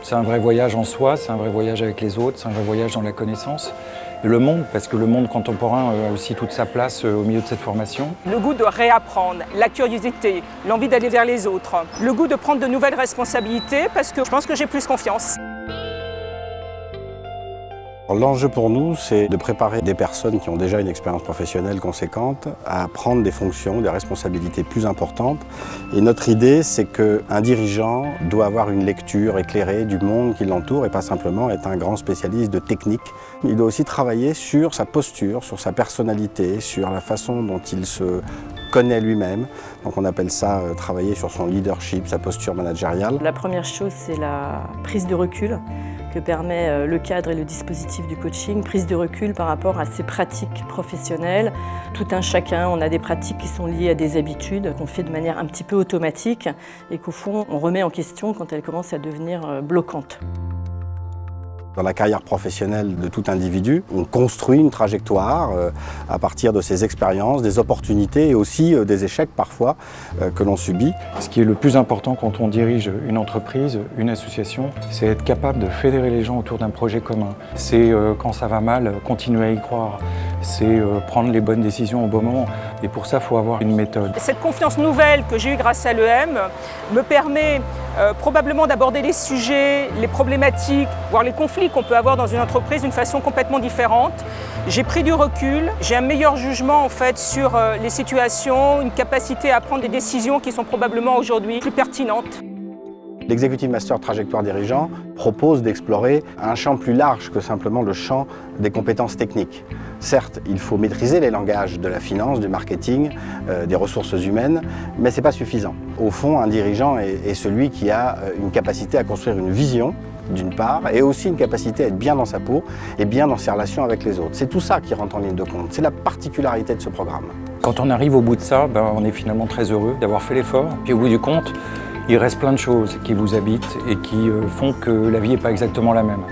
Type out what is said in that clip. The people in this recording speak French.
C'est un vrai voyage en soi, c'est un vrai voyage avec les autres, c'est un vrai voyage dans la connaissance. Et le monde, parce que le monde contemporain a aussi toute sa place au milieu de cette formation. Le goût de réapprendre, la curiosité, l'envie d'aller vers les autres. Le goût de prendre de nouvelles responsabilités parce que je pense que j'ai plus confiance. L'enjeu pour nous, c'est de préparer des personnes qui ont déjà une expérience professionnelle conséquente à prendre des fonctions, des responsabilités plus importantes. Et notre idée, c'est qu'un dirigeant doit avoir une lecture éclairée du monde qui l'entoure et pas simplement être un grand spécialiste de technique. Il doit aussi travailler sur sa posture, sur sa personnalité, sur la façon dont il se connaît lui-même. Donc on appelle ça travailler sur son leadership, sa posture managériale. La première chose, c'est la prise de recul que permet le cadre et le dispositif du coaching, prise de recul par rapport à ses pratiques professionnelles. Tout un chacun, on a des pratiques qui sont liées à des habitudes qu'on fait de manière un petit peu automatique et qu'au fond, on remet en question quand elles commencent à devenir bloquantes. Dans la carrière professionnelle de tout individu, on construit une trajectoire à partir de ses expériences, des opportunités et aussi des échecs parfois que l'on subit. Ce qui est le plus important quand on dirige une entreprise, une association, c'est être capable de fédérer les gens autour d'un projet commun. C'est quand ça va mal, continuer à y croire. C'est prendre les bonnes décisions au bon moment. Et pour ça, il faut avoir une méthode. Cette confiance nouvelle que j'ai eue grâce à l'EM me permet probablement d'aborder les sujets, les problématiques, voire les conflits qu'on peut avoir dans une entreprise d'une façon complètement différente. J'ai pris du recul, j'ai un meilleur jugement en fait sur les situations, une capacité à prendre des décisions qui sont probablement aujourd'hui plus pertinentes. L'Executive Master Trajectoire Dirigeant propose d'explorer un champ plus large que simplement le champ des compétences techniques. Certes, il faut maîtriser les langages de la finance, du marketing, des ressources humaines, mais ce n'est pas suffisant. Au fond, un dirigeant est celui qui a une capacité à construire une vision, d'une part, et aussi une capacité à être bien dans sa peau et bien dans ses relations avec les autres. C'est tout ça qui rentre en ligne de compte. C'est la particularité de ce programme. Quand on arrive au bout de ça, on est finalement très heureux d'avoir fait l'effort. Puis au bout du compte, il reste plein de choses qui vous habitent et qui font que la vie n'est pas exactement la même.